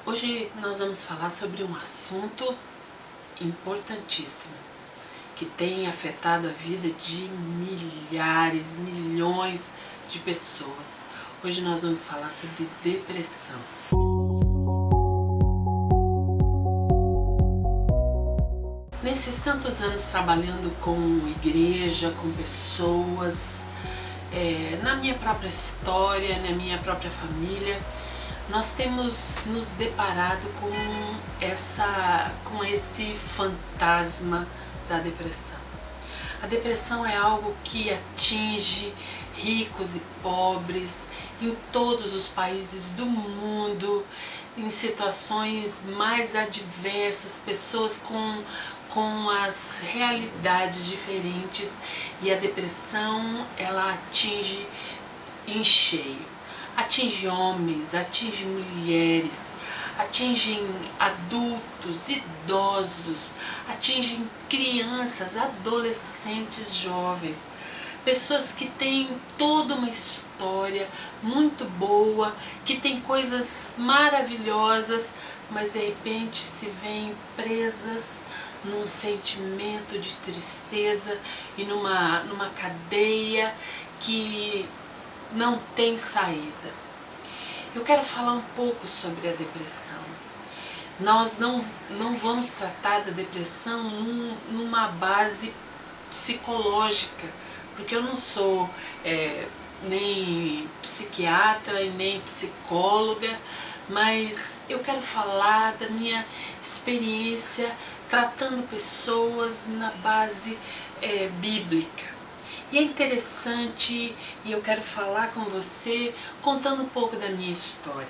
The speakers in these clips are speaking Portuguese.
Hoje nós vamos falar sobre um assunto importantíssimo que tem afetado a vida de milhares, milhões de pessoas. Hoje nós vamos falar sobre depressão. Nesses tantos anos trabalhando com igreja, com pessoas, na minha própria história, na minha própria família, nós temos nos deparado com esse fantasma da depressão. A depressão é algo que atinge ricos e pobres em todos os países do mundo, em situações mais adversas, pessoas com as realidades diferentes, e a depressão ela atinge em cheio. Atinge homens, atinge mulheres, atinge adultos, idosos, atinge crianças, adolescentes, jovens, pessoas que têm toda uma história muito boa, que têm coisas maravilhosas, mas de repente se veem presas num sentimento de tristeza e numa cadeia que não tem saída. Eu quero falar um pouco sobre a depressão. Nós não vamos tratar da depressão numa base psicológica, porque eu não sou nem psiquiatra e nem psicóloga, mas eu quero falar da minha experiência tratando pessoas na base bíblica. E é interessante, e eu quero falar com você contando um pouco da minha história.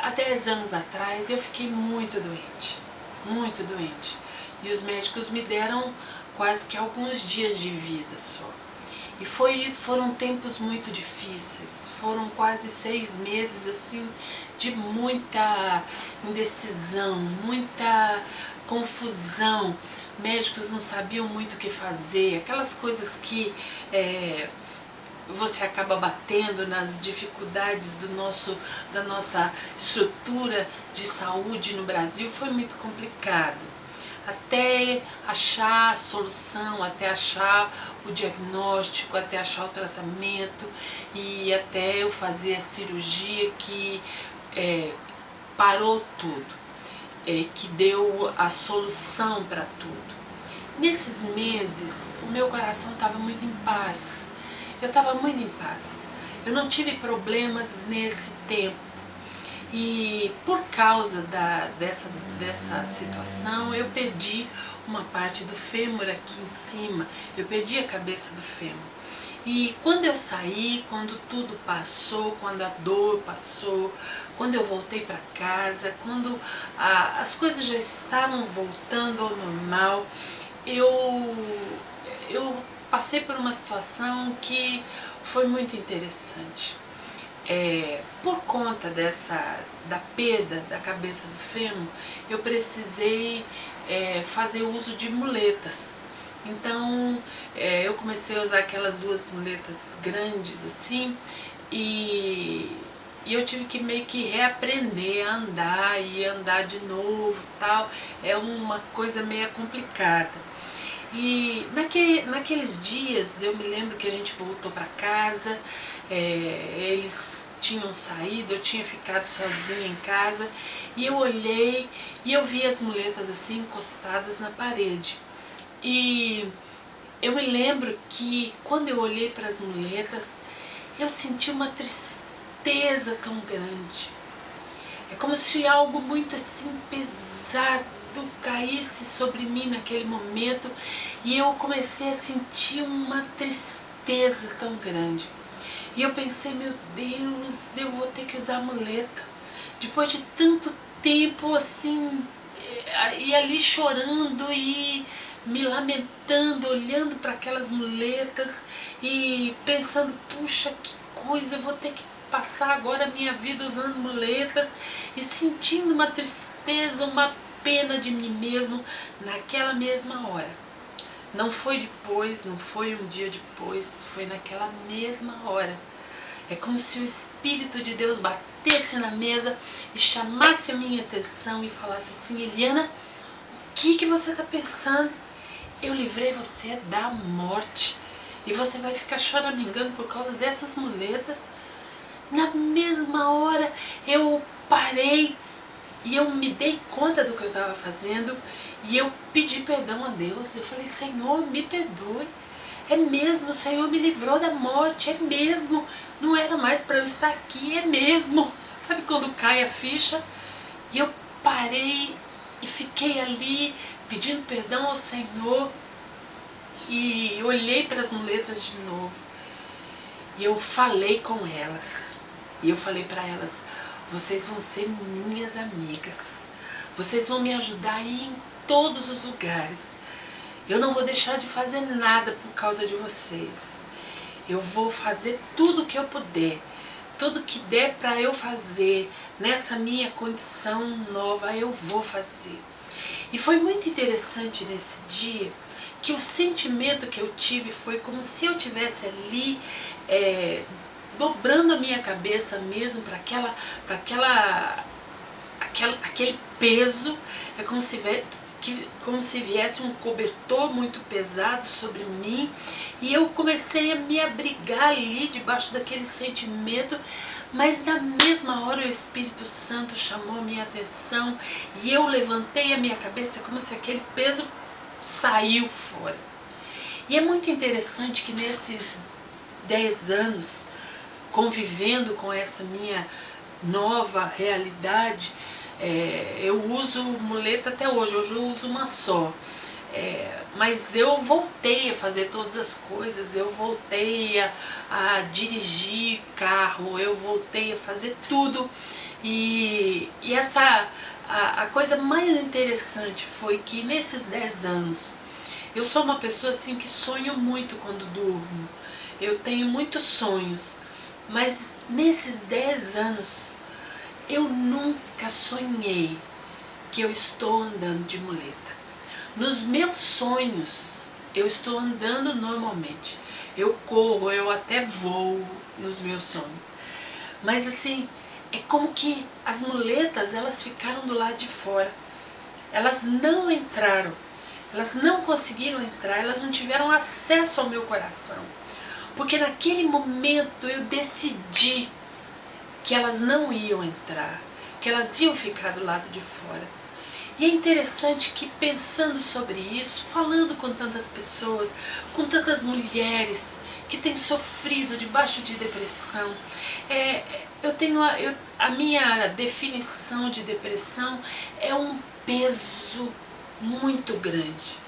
Há 10 anos atrás eu fiquei muito doente. E os médicos me deram quase que alguns dias de vida só. E foram tempos muito difíceis, foram quase 6 meses assim, de muita indecisão, muita confusão. Médicos não sabiam muito o que fazer, aquelas coisas que você acaba batendo nas dificuldades da nossa estrutura de saúde no Brasil. Foi muito complicado, até achar a solução, até achar o diagnóstico, até achar o tratamento e até eu fazer a cirurgia que parou tudo. Que deu a solução para tudo. Nesses meses, o meu coração estava muito em paz. Eu estava muito em paz. Eu não tive problemas nesse tempo. E por causa dessa situação, eu perdi uma parte do fêmur aqui em cima. Eu perdi a cabeça do fêmur. E quando eu saí, quando tudo passou, quando a dor passou, quando eu voltei para casa, quando as coisas já estavam voltando ao normal, eu passei por uma situação que foi muito interessante. Por conta da perda da cabeça do fêmur, eu precisei fazer uso de muletas. Então eu comecei a usar aquelas 2 muletas grandes assim, e eu tive que meio que reaprender a andar e andar de novo, tal. É uma coisa meio complicada. E naqueles dias eu me lembro que a gente voltou para casa, eles tinham saído, eu tinha ficado sozinha em casa, e eu olhei e eu vi as muletas assim encostadas na parede. E eu me lembro que quando eu olhei para as muletas, eu senti uma tristeza tão grande. É como se algo muito assim pesado caísse sobre mim naquele momento, e eu comecei a sentir uma tristeza tão grande. E eu pensei, meu Deus, eu vou ter que usar muleta. Depois de tanto tempo assim, e ali chorando e me lamentando, olhando para aquelas muletas e pensando, puxa, que coisa, eu vou ter que passar agora a minha vida usando muletas, e sentindo uma tristeza, uma pena de mim mesmo naquela mesma hora. Não foi depois, não foi um dia depois, foi naquela mesma hora. É como se o Espírito de Deus batesse na mesa e chamasse a minha atenção e falasse assim: Eliana, o que você está pensando? Eu livrei você da morte e você vai ficar choramingando por causa dessas muletas? Na mesma hora eu parei e eu me dei conta do que eu estava fazendo e eu pedi perdão a Deus. Eu falei: Senhor, me perdoe. É mesmo, o Senhor me livrou da morte, é mesmo. Não era mais para eu estar aqui, é mesmo. Sabe quando cai a ficha? E eu parei e fiquei ali pedindo perdão ao Senhor e olhei para as muletas de novo. E eu falei com elas. E eu falei para elas: vocês vão ser minhas amigas. Vocês vão me ajudar a ir em todos os lugares. Eu não vou deixar de fazer nada por causa de vocês. Eu vou fazer tudo o que eu puder. Tudo que der para eu fazer nessa minha condição nova, eu vou fazer. E foi muito interessante nesse dia que o sentimento que eu tive foi como se eu tivesse ali dobrando a minha cabeça mesmo para aquele peso. É como se viesse um cobertor muito pesado sobre mim, e eu comecei a me abrigar ali debaixo daquele sentimento, mas na mesma hora o Espírito Santo chamou a minha atenção e eu levantei a minha cabeça como se aquele peso saiu fora. E é muito interessante que nesses 10 anos convivendo com essa minha nova realidade, eu uso muleta até hoje eu uso uma só. Mas eu voltei a fazer todas as coisas, eu voltei a dirigir carro, eu voltei a fazer tudo. E a coisa mais interessante foi que nesses 10 anos, eu sou uma pessoa assim que sonho muito quando durmo, eu tenho muitos sonhos, mas nesses 10 anos, eu nunca sonhei que eu estou andando de muleta. Nos meus sonhos, eu estou andando normalmente. Eu corro, eu até voo nos meus sonhos. Mas assim, é como que as muletas, elas ficaram do lado de fora. Elas não entraram, elas não conseguiram entrar, elas não tiveram acesso ao meu coração. Porque naquele momento eu decidi que elas não iam entrar, que elas iam ficar do lado de fora. E é interessante que, pensando sobre isso, falando com tantas pessoas, com tantas mulheres que têm sofrido debaixo de depressão, a minha definição de depressão é um peso muito grande,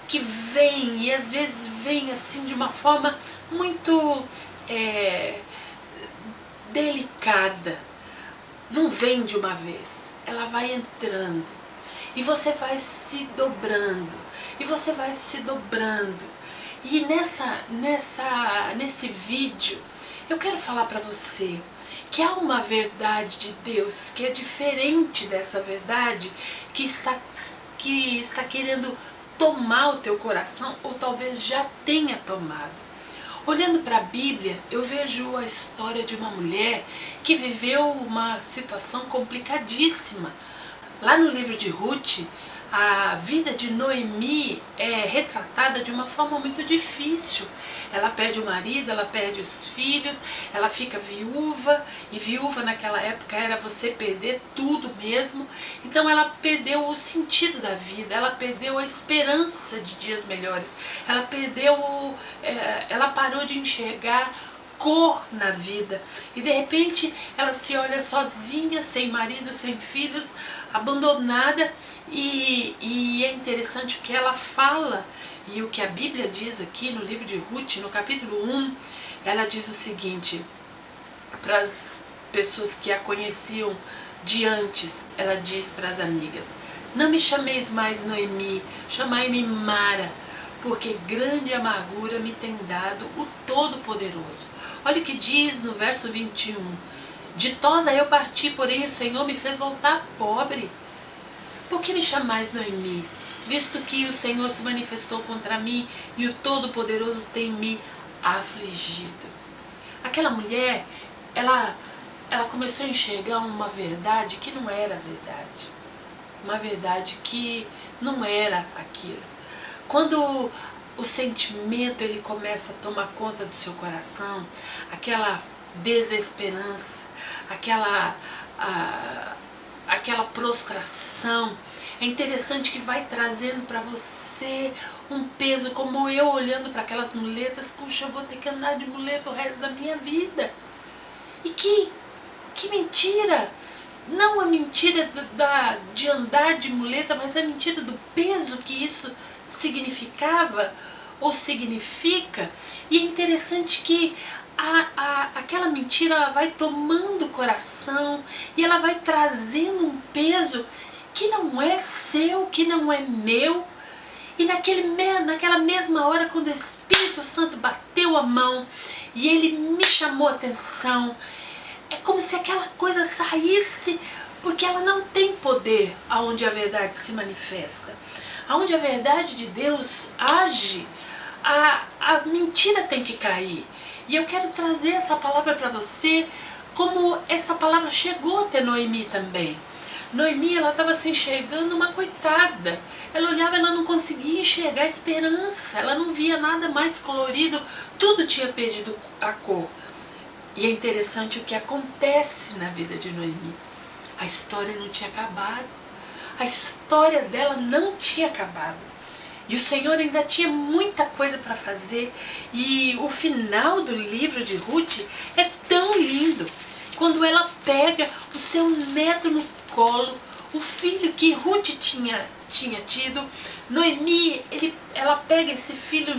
que vem, e às vezes vem assim de uma forma muito delicada. Não vem de uma vez, ela vai entrando. E você vai se dobrando, e você vai se dobrando. E nesse vídeo, eu quero falar para você que há uma verdade de Deus que é diferente dessa verdade que está querendo tomar o teu coração, ou talvez já tenha tomado. Olhando para a Bíblia, eu vejo a história de uma mulher que viveu uma situação complicadíssima. Lá no livro de Ruth, a vida de Noemi é retratada de uma forma muito difícil. Ela perde o marido, ela perde os filhos, ela fica viúva, e viúva naquela época era você perder tudo mesmo. Então ela perdeu o sentido da vida, ela perdeu a esperança de dias melhores, ela parou de enxergar cor na vida, e de repente ela se olha sozinha, sem marido, sem filhos, abandonada. E é interessante o que ela fala e o que a Bíblia diz aqui no livro de Ruth, no capítulo 1. Ela diz o seguinte para as pessoas que a conheciam de antes. Ela diz para as amigas: não me chameis mais Noemi, chamai-me Mara, porque grande amargura me tem dado o Todo-Poderoso. Olha o que diz no verso 21. Ditosa eu parti, porém o Senhor me fez voltar pobre. Por que me chamais Noemi, visto que o Senhor se manifestou contra mim e o Todo-Poderoso tem me afligido? Aquela mulher, ela começou a enxergar uma verdade que não era verdade. Uma verdade que não era aquilo. Quando o sentimento ele começa a tomar conta do seu coração, aquela desesperança, aquela prostração, é interessante que vai trazendo para você um peso, como eu olhando para aquelas muletas, puxa, eu vou ter que andar de muleta o resto da minha vida. E que mentira! Não a mentira de andar de muleta, mas a mentira do peso que isso significava ou significa. E é interessante que aquela mentira ela vai tomando o coração e ela vai trazendo um peso que não é seu, que não é meu. E naquela mesma hora, quando o Espírito Santo bateu a mão e ele me chamou a atenção, é como se aquela coisa saísse, porque ela não tem poder aonde a verdade se manifesta. Aonde a verdade de Deus age, a mentira tem que cair. E eu quero trazer essa palavra para você, como essa palavra chegou até Noemi também. Noemi, ela estava se enxergando uma coitada. Ela olhava, ela não conseguia enxergar a esperança. Ela não via nada mais colorido. Tudo tinha perdido a cor. E é interessante o que acontece na vida de Noemi. A história não tinha acabado. A história dela não tinha acabado. E o Senhor ainda tinha muita coisa para fazer. E o final do livro de Ruth é tão lindo. Quando ela pega o seu neto no colo, o filho que Ruth tinha tido, Noemi, ela pega esse filho,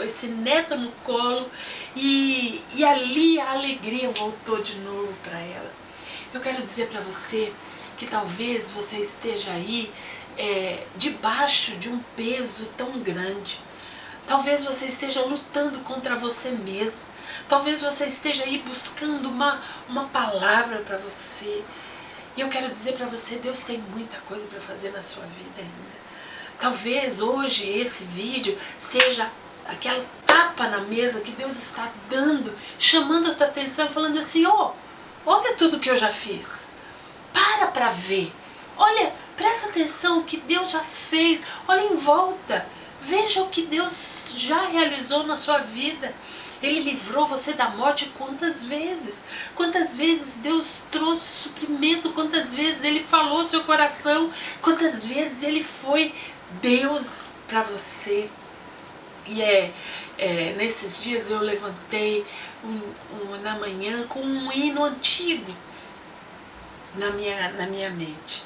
esse neto no colo e ali a alegria voltou de novo para ela. Eu quero dizer para você que talvez você esteja aí debaixo de um peso tão grande. Talvez você esteja lutando contra você mesmo. Talvez você esteja aí buscando uma palavra para você. E eu quero dizer para você, Deus tem muita coisa para fazer na sua vida ainda. Talvez hoje esse vídeo seja aquela tapa na mesa que Deus está dando, chamando a tua atenção, falando assim, olha tudo que eu já fiz. Para ver. Olha, presta atenção o que Deus já fez. Olha em volta. Veja o que Deus já realizou na sua vida. Ele livrou você da morte quantas vezes? Quantas vezes Deus trouxe suprimento? Quantas vezes Ele falou ao seu coração? Quantas vezes Ele foi Deus para você? E nesses dias eu levantei na manhã com um hino antigo na minha mente.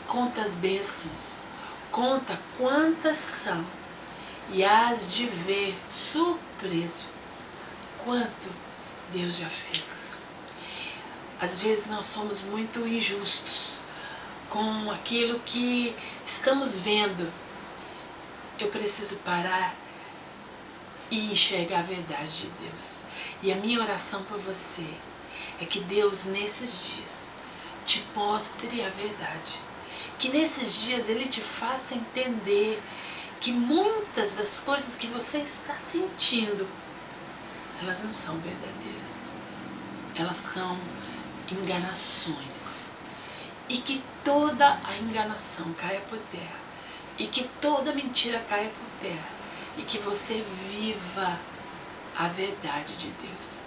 Conta as bênçãos, conta quantas são, e hás de ver surpreso quanto Deus já fez. Às vezes nós somos muito injustos com aquilo que estamos vendo. Eu preciso parar e enxergar a verdade de Deus. E a minha oração por você é que Deus nesses dias te mostre a verdade. Que nesses dias Ele te faça entender que muitas das coisas que você está sentindo, elas não são verdadeiras. Elas são enganações. E que toda a enganação caia por terra. E que toda mentira caia por terra. E que você viva a verdade de Deus.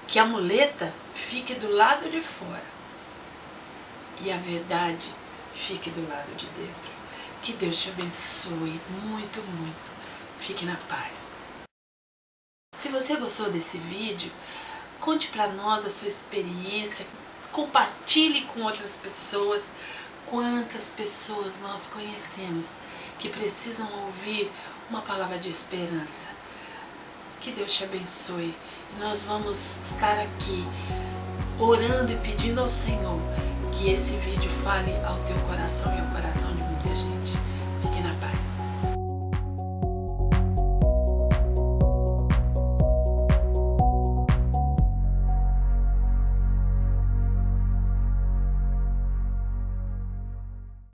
Que a muleta fique do lado de fora. E a verdade fique do lado de dentro. Que Deus te abençoe muito, muito. Fique na paz. Se você gostou desse vídeo, conte para nós a sua experiência. Compartilhe com outras pessoas. Quantas pessoas nós conhecemos que precisam ouvir uma palavra de esperança. Que Deus te abençoe. Nós vamos estar aqui orando e pedindo ao Senhor que esse vídeo fale ao teu coração e ao coração de muita gente.